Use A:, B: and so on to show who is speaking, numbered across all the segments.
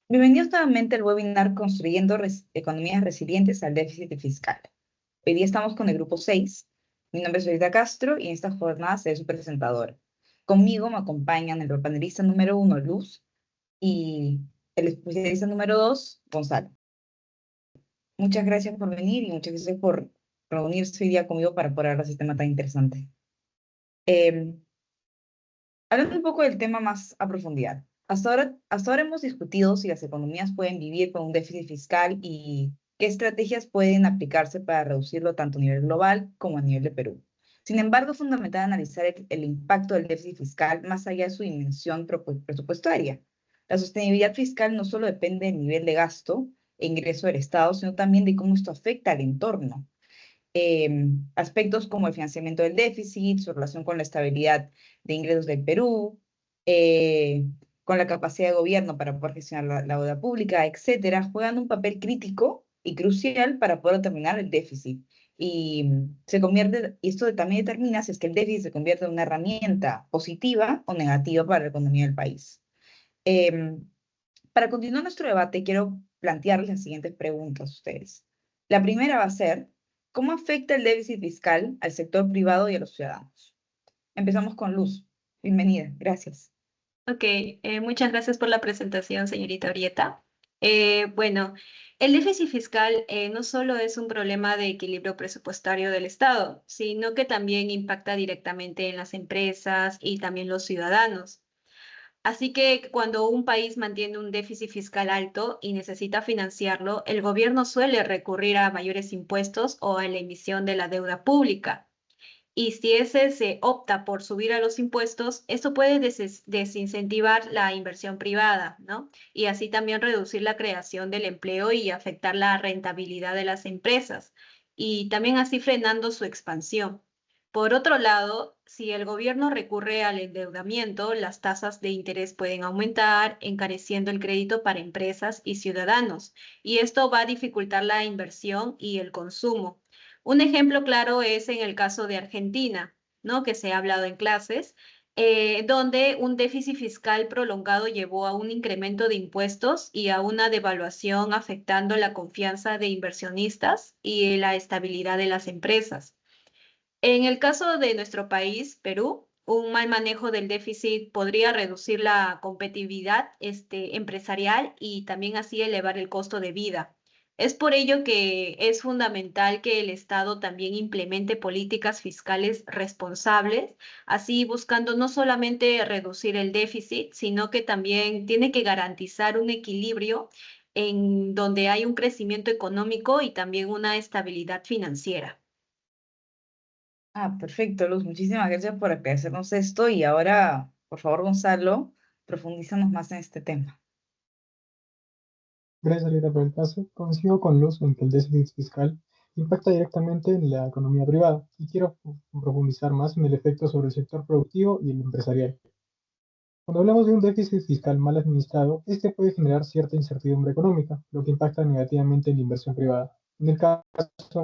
A: Bienvenidos nuevamente al webinar Construyendo Economías Resilientes al Déficit Fiscal. Hoy día estamos con el grupo 6. Mi nombre es Olita Castro y en esta jornada seré su presentadora. Conmigo me acompañan el panelista número 1, Luz, y el especialista número 2, Gonzalo. Muchas gracias por venir y muchas gracias por reunirse hoy día conmigo para poder hablar de este tema tan interesante. Eh, Hablando un poco del tema más a profundidad. Hasta ahora hemos discutido si las economías pueden vivir con un déficit fiscal y qué estrategias pueden aplicarse para reducirlo tanto a nivel global como a nivel de Perú. Sin embargo, es fundamental analizar el impacto del déficit fiscal más allá de su dimensión presupuestaria. La sostenibilidad fiscal no solo depende del nivel de gasto e ingreso del Estado, sino también de cómo esto afecta al entorno. Aspectos como el financiamiento del déficit, su relación con la estabilidad de ingresos del Perú, eh, con la capacidad de gobierno para poder gestionar la deuda pública, etcétera, juegan un papel crítico y crucial para poder determinar el déficit. Y esto también determina si es que el déficit se convierte en una herramienta positiva o negativa para la economía del país. Em, para continuar nuestro debate, quiero plantearles las siguientes preguntas a ustedes. La primera va a ser, ¿cómo afecta el déficit fiscal al sector privado y a los ciudadanos? Empezamos con Luz. Bienvenida, gracias.
B: Ok, muchas gracias por la presentación, señorita Orieta. Bueno, el déficit fiscal no solo es un problema de equilibrio presupuestario del Estado, sino que también impacta directamente en las empresas y también los ciudadanos. Así que cuando un país mantiene un déficit fiscal alto y necesita financiarlo, el gobierno suele recurrir a mayores impuestos o a la emisión de la deuda pública. Y si ese se opta por subir a los impuestos, eso puede desincentivar la inversión privada, ¿no? Y así también reducir la creación del empleo y afectar la rentabilidad de las empresas, y también así frenando su expansión. Por otro lado, si el gobierno recurre al endeudamiento, las tasas de interés pueden aumentar, encareciendo el crédito para empresas y ciudadanos, y esto va a dificultar la inversión y el consumo. Un ejemplo claro es en el caso de Argentina, ¿no? Que se ha hablado en clases, donde un déficit fiscal prolongado llevó a un incremento de impuestos y a una devaluación afectando la confianza de inversionistas y la estabilidad de las empresas. En el caso de nuestro país, Perú, un mal manejo del déficit podría reducir la competitividad, empresarial, y también así elevar el costo de vida. Es por ello que es fundamental que el Estado también implemente políticas fiscales responsables, así buscando no solamente reducir el déficit, sino que también tiene que garantizar un equilibrio en donde hay un crecimiento económico y también una estabilidad financiera.
A: Perfecto, Luz. Muchísimas gracias por hacernos esto. Y ahora, por favor, Gonzalo, profundízanos más en este tema.
C: Gracias, Alita, por el paso. Coincido con Luz en que el déficit fiscal impacta directamente en la economía privada y quiero profundizar más en el efecto sobre el sector productivo y el empresarial. Cuando hablamos de un déficit fiscal mal administrado, este puede generar cierta incertidumbre económica, lo que impacta negativamente en la inversión privada. En el caso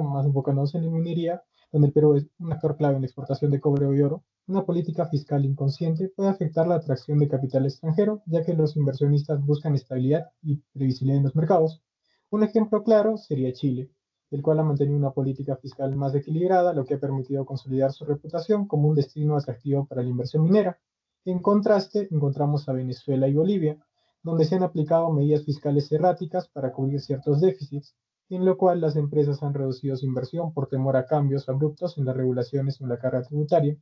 C: más enfocándonos en la minería, donde el Perú es un actor clave en la exportación de cobre y oro, una política fiscal inconsciente puede afectar la atracción de capital extranjero, ya que los inversionistas buscan estabilidad y previsibilidad en los mercados. Un ejemplo claro sería Chile, el cual ha mantenido una política fiscal más equilibrada, lo que ha permitido consolidar su reputación como un destino atractivo para la inversión minera. En contraste, encontramos a Venezuela y Bolivia, donde se han aplicado medidas fiscales erráticas para cubrir ciertos déficits, en lo cual las empresas han reducido su inversión por temor a cambios abruptos en las regulaciones o en la carga tributaria.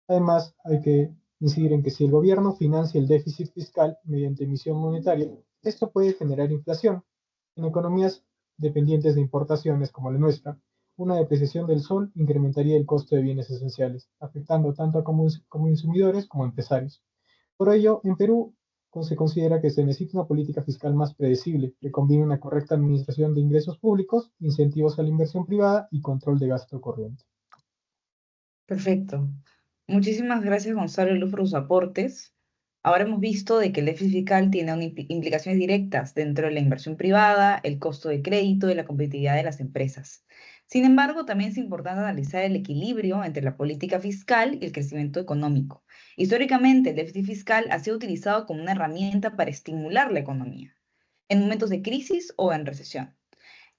C: Además, hay que incidir en que si el gobierno financia el déficit fiscal mediante emisión monetaria, esto puede generar inflación. En economías dependientes de importaciones como la nuestra, una depreciación del sol incrementaría el costo de bienes esenciales, afectando tanto a consumidores como a empresarios. Por ello, en Perú se considera que se necesita una política fiscal más predecible, que combine una correcta administración de ingresos públicos, incentivos a la inversión privada y control de gasto corriente.
A: Perfecto. Muchísimas gracias, Gonzalo y Luz, por sus aportes. Ahora hemos visto de que el déficit fiscal tiene implicaciones directas dentro de la inversión privada, el costo de crédito y la competitividad de las empresas. Sin embargo, también es importante analizar el equilibrio entre la política fiscal y el crecimiento económico. Históricamente, el déficit fiscal ha sido utilizado como una herramienta para estimular la economía. en momentos de crisis o en recesión.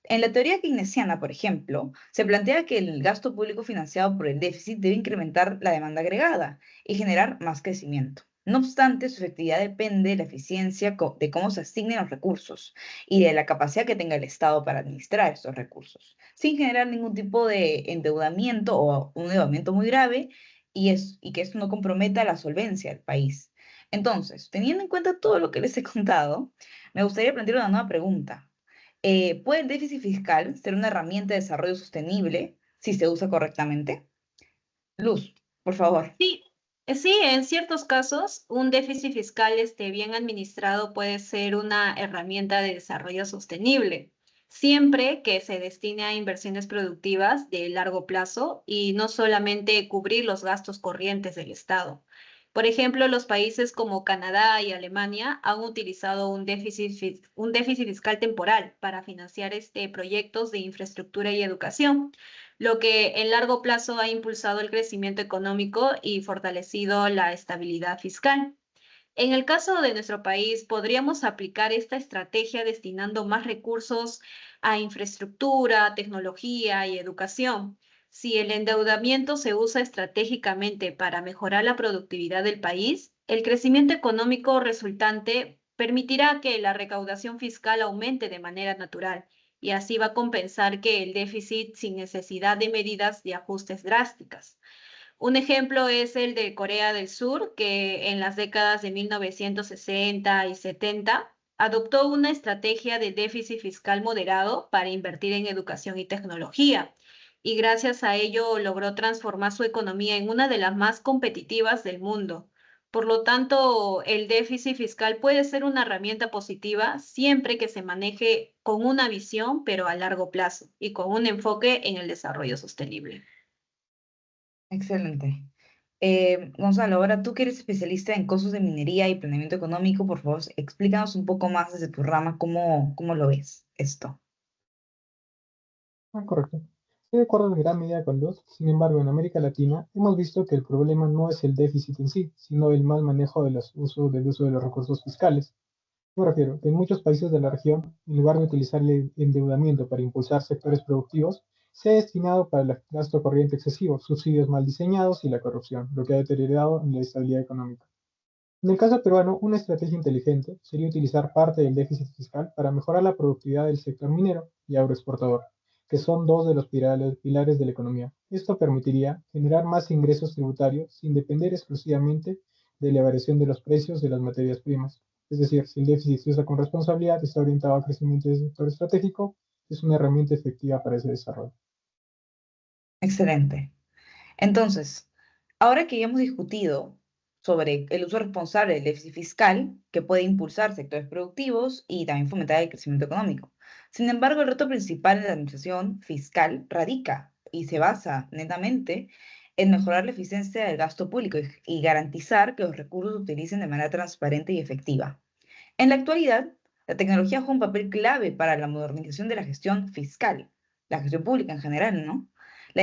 A: En la teoría keynesiana, por ejemplo, se plantea que el gasto público financiado por el déficit debe incrementar la demanda agregada y generar más crecimiento. No obstante, su efectividad depende de la eficiencia de cómo se asignen los recursos y de la capacidad que tenga el Estado para administrar estos recursos, sin generar ningún tipo de endeudamiento o un endeudamiento muy grave y que esto no comprometa la solvencia del país. Entonces, teniendo en cuenta todo lo que les he contado, me gustaría plantear una nueva pregunta. ¿Puede el déficit fiscal ser una herramienta de desarrollo sostenible si se usa correctamente? Luz, por favor.
B: Sí, sí, en ciertos casos, un déficit fiscal bien administrado puede ser una herramienta de desarrollo sostenible, siempre que se destine a inversiones productivas de largo plazo y no solamente cubrir los gastos corrientes del Estado. Por ejemplo, los países como Canadá y Alemania han utilizado un déficit fiscal temporal para financiar proyectos de infraestructura y educación, lo que en largo plazo ha impulsado el crecimiento económico y fortalecido la estabilidad fiscal. En el caso de nuestro país, podríamos aplicar esta estrategia destinando más recursos a infraestructura, tecnología y educación. Si el endeudamiento se usa estratégicamente para mejorar la productividad del país, el crecimiento económico resultante permitirá que la recaudación fiscal aumente de manera natural y así va a compensar que el déficit sin necesidad de medidas de ajustes drásticas. Un ejemplo es el de Corea del Sur, que en las décadas de 1960 y 70 adoptó una estrategia de déficit fiscal moderado para invertir en educación y tecnología, y gracias a ello logró transformar su economía en una de las más competitivas del mundo. Por lo tanto, el déficit fiscal puede ser una herramienta positiva siempre que se maneje con una visión, pero a largo plazo, y con un enfoque en el desarrollo sostenible.
A: Excelente. Gonzalo, ahora tú que eres especialista en costos de minería y planeamiento económico, por favor, explícanos un poco más desde tu rama cómo lo ves esto.
C: Correcto. Estoy de acuerdo en gran medida con Luz. Sin embargo, en América Latina hemos visto que el problema no es el déficit en sí, sino el mal manejo del uso de los recursos fiscales. Me refiero que en muchos países de la región, en lugar de utilizar el endeudamiento para impulsar sectores productivos, se ha destinado para el gasto corriente excesivo, subsidios mal diseñados y la corrupción, lo que ha deteriorado en la estabilidad económica. En el caso peruano, una estrategia inteligente sería utilizar parte del déficit fiscal para mejorar la productividad del sector minero y agroexportador, que son dos de los pilares de la economía. Esto permitiría generar más ingresos tributarios sin depender exclusivamente de la variación de los precios de las materias primas. Es decir, si el déficit se usa con responsabilidad y está orientado al crecimiento del sector estratégico, es una herramienta efectiva para ese desarrollo.
A: Excelente. Entonces, ahora que ya hemos discutido sobre el uso responsable del déficit fiscal, que puede impulsar sectores productivos y también fomentar el crecimiento económico. Sin embargo, el reto principal de la administración fiscal radica y se basa netamente en mejorar la eficiencia del gasto público y garantizar que los recursos se utilicen de manera transparente y efectiva. En la actualidad, la tecnología juega un papel clave para la modernización de la gestión fiscal, la gestión pública en general, ¿no? La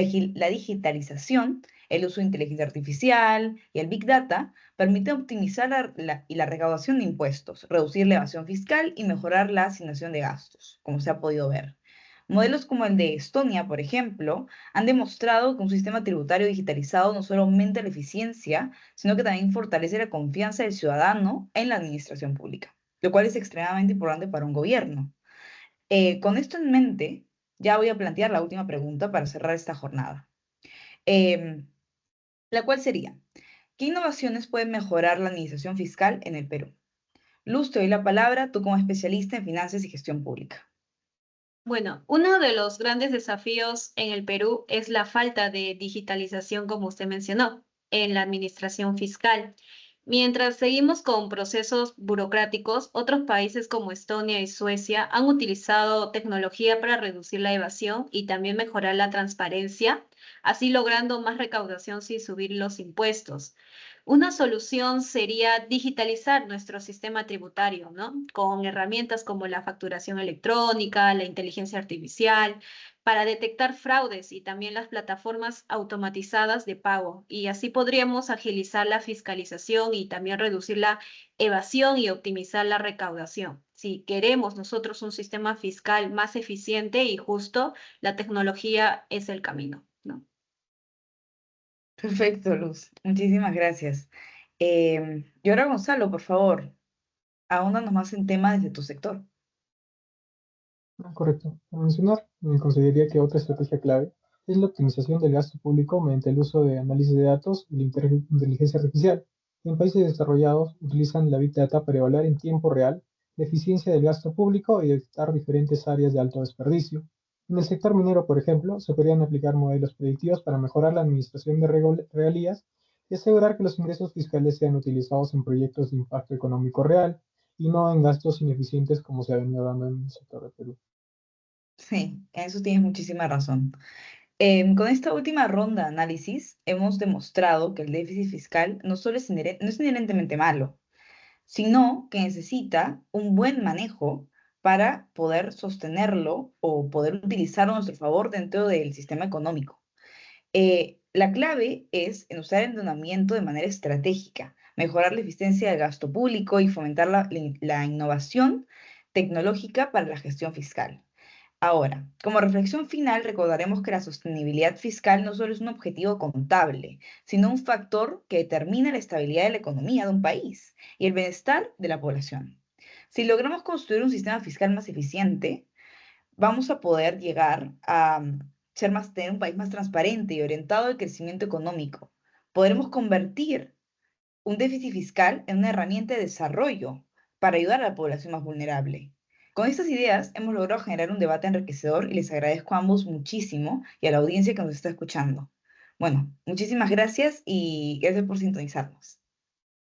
A: digitalización, el uso de inteligencia artificial y el Big Data permite optimizar la recaudación de impuestos, reducir la evasión fiscal y mejorar la asignación de gastos, como se ha podido ver. Modelos como el de Estonia, por ejemplo, han demostrado que un sistema tributario digitalizado no solo aumenta la eficiencia, sino que también fortalece la confianza del ciudadano en la administración pública, lo cual es extremadamente importante para un gobierno. Con esto en mente, ya voy a plantear la última pregunta para cerrar esta jornada, em, la cual sería, ¿qué innovaciones pueden mejorar la administración fiscal en el Perú? Luz, te doy la palabra, tú como especialista en finanzas y gestión pública.
B: Bueno, uno de los grandes desafíos en el Perú es la falta de digitalización, como usted mencionó, en la administración fiscal. Mientras seguimos con procesos burocráticos, otros países como Estonia y Suecia han utilizado tecnología para reducir la evasión y también mejorar la transparencia, así logrando más recaudación sin subir los impuestos. Una solución sería digitalizar nuestro sistema tributario, ¿no? Con herramientas como la facturación electrónica, la inteligencia artificial, para detectar fraudes y también las plataformas automatizadas de pago. Y así podríamos agilizar la fiscalización y también reducir la evasión y optimizar la recaudación. Si queremos nosotros un sistema fiscal más eficiente y justo, la tecnología es el camino, ¿no?
A: Perfecto, Luz. Muchísimas gracias. Y ahora, Gonzalo, por favor, ahóndanos más en temas desde tu sector.
C: Correcto. Para mencionar, consideraría que otra estrategia clave es la optimización del gasto público mediante el uso de análisis de datos y la inteligencia artificial. En países desarrollados utilizan la Big Data para evaluar en tiempo real la eficiencia del gasto público y detectar diferentes áreas de alto desperdicio. En el sector minero, por ejemplo, se podrían aplicar modelos predictivos para mejorar la administración de regalías y asegurar que los ingresos fiscales sean utilizados en proyectos de impacto económico real y no en gastos ineficientes como se ha venido dando en el sector de Perú.
A: Sí, en eso tienes muchísima razón. Con esta última ronda de análisis, hemos demostrado que el déficit fiscal no solo es, no es inherentemente malo, sino que necesita un buen manejo para poder sostenerlo o poder utilizarlo a nuestro favor dentro del sistema económico. La clave es en usar el endeudamiento de manera estratégica, mejorar la eficiencia del gasto público y fomentar la innovación tecnológica para la gestión fiscal. Ahora, como reflexión final, recordaremos que la sostenibilidad fiscal no solo es un objetivo contable, sino un factor que determina la estabilidad de la economía de un país y el bienestar de la población. Si logramos construir un sistema fiscal más eficiente, vamos a poder llegar a tener un país más transparente y orientado al crecimiento económico. Podremos convertir un déficit fiscal en una herramienta de desarrollo para ayudar a la población más vulnerable. Con estas ideas hemos logrado generar un debate enriquecedor y les agradezco a ambos muchísimo y a la audiencia que nos está escuchando. Bueno, muchísimas gracias y gracias por sintonizarnos.